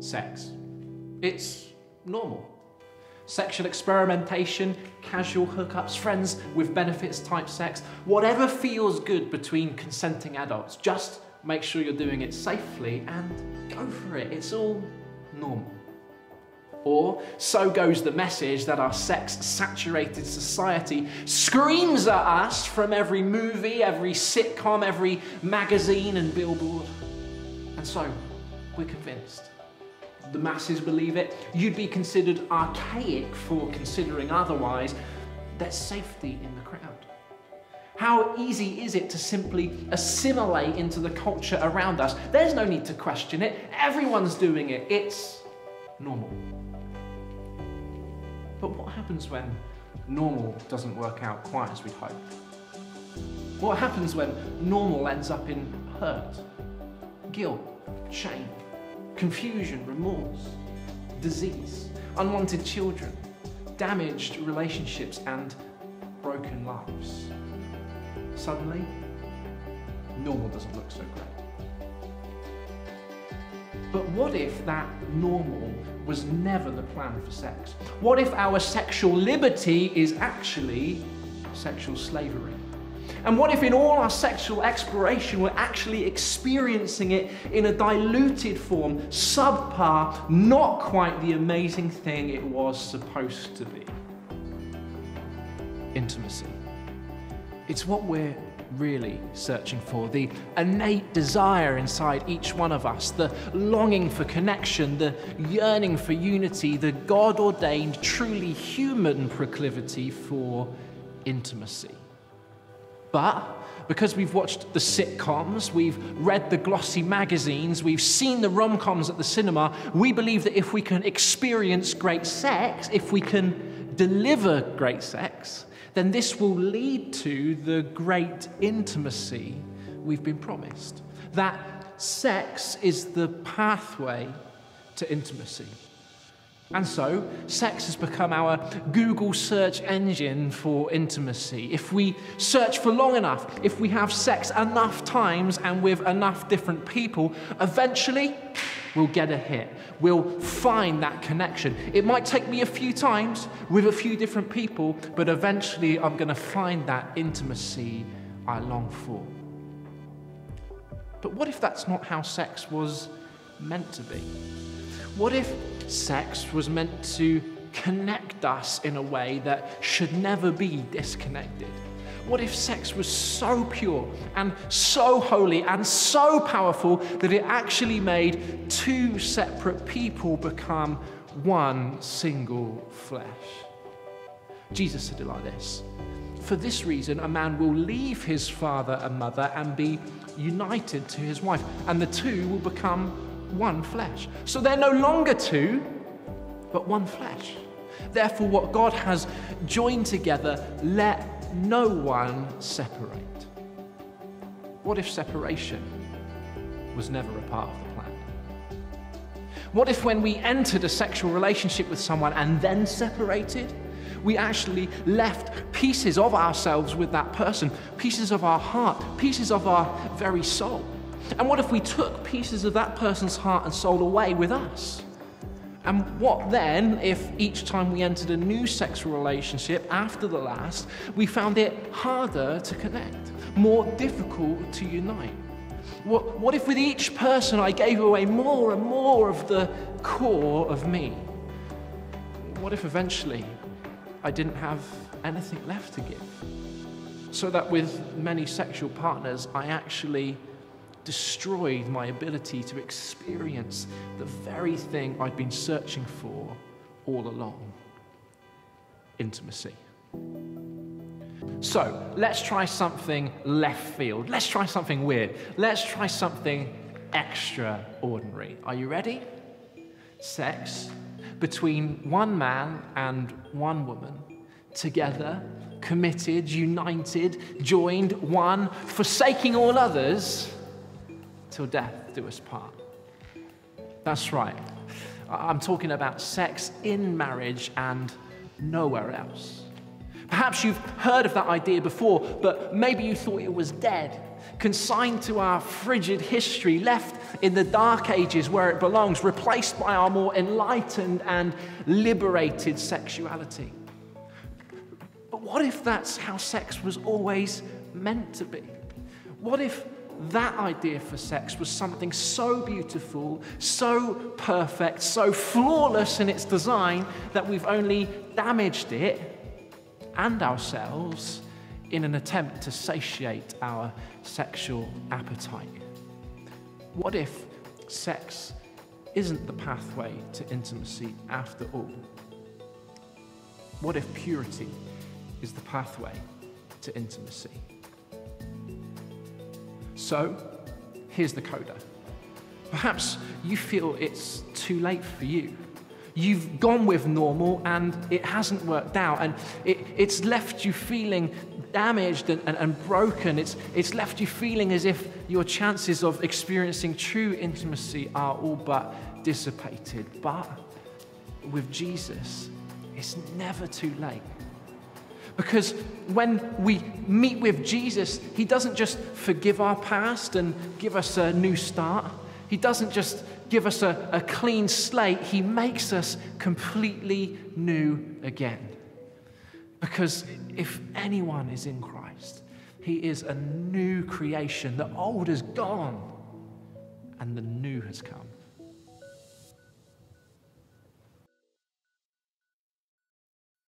sex. It's normal. Sexual experimentation, casual hookups, friends with benefits type sex, whatever feels good between consenting adults, just make sure you're doing it safely and go for it. It's all normal. Or so goes the message that our sex-saturated society screams at us from every movie, every sitcom, every magazine and billboard. And so we're convinced. The masses believe it. You'd be considered archaic for considering otherwise. There's safety in the crowd. How easy is it to simply assimilate into the culture around us? There's no need to question it. Everyone's doing it. It's normal. But what happens when normal doesn't work out quite as we'd hoped? What happens when normal ends up in hurt, guilt, shame, confusion, remorse, disease, unwanted children, damaged relationships, and broken lives? Suddenly, normal doesn't look so great. But what if that normal was never the plan for sex? What if our sexual liberty is actually sexual slavery? And what if in all our sexual exploration we're actually experiencing it in a diluted form, subpar, not quite the amazing thing it was supposed to be? Intimacy. It's what we're really searching for, the innate desire inside each one of us, the longing for connection, the yearning for unity, the God-ordained, truly human proclivity for intimacy. But because we've watched the sitcoms, we've read the glossy magazines, we've seen the rom-coms at the cinema, we believe that if we can experience great sex, if we can deliver great sex, then this will lead to the great intimacy we've been promised. That sex is the pathway to intimacy. And so, sex has become our Google search engine for intimacy. If we search for long enough, if we have sex enough times and with enough different people, eventually we'll get a hit. We'll find that connection. It might take me a few times with a few different people, but eventually I'm going to find that intimacy I long for. But what if that's not how sex was meant to be? What if sex was meant to connect us in a way that should never be disconnected? What if sex was so pure and so holy and so powerful that it actually made two separate people become one single flesh? Jesus said it like this: "For this reason, a man will leave his father and mother and be united to his wife, and the two will become one flesh." So they're no longer two, but one flesh. Therefore, what God has joined together, let no one separate. What if separation was never a part of the plan? What if when we entered a sexual relationship with someone and then separated, we actually left pieces of ourselves with that person, pieces of our heart, pieces of our very soul? And what if we took pieces of that person's heart and soul away with us? And what then if each time we entered a new sexual relationship after the last, we found it harder to connect, more difficult to unite? What if with each person I gave away more and more of the core of me? What if eventually I didn't have anything left to give? So that with many sexual partners, I actually destroyed my ability to experience the very thing I'd been searching for all along: intimacy. So let's try something left field. Let's try something weird. Let's try something extraordinary. Are you ready? Sex between one man and one woman, together, committed, united, joined, one, forsaking all others, till death do us part. That's right. I'm talking about sex in marriage and nowhere else. Perhaps you've heard of that idea before, but maybe you thought it was dead. consigned to our frigid history, left in the dark ages where it belongs, replaced by our more enlightened and liberated sexuality. But what if that's how sex was always meant to be? What if that idea for sex was something so beautiful, so perfect, so flawless in its design that we've only damaged it and ourselves in an attempt to satiate our sexual appetite? What if sex isn't the pathway to intimacy after all? What if purity is the pathway to intimacy? So, here's the coda. Perhaps you feel it's too late for you. You've gone with normal and it hasn't worked out, and it's left you feeling damaged and broken. It's left you feeling as if your chances of experiencing true intimacy are all but dissipated. But with Jesus, it's never too late. Because when we meet with Jesus, he doesn't just forgive our past and give us a new start. He doesn't just give us a clean slate. He makes us completely new again. Because if anyone is in Christ, he is a new creation. The old is gone and the new has come.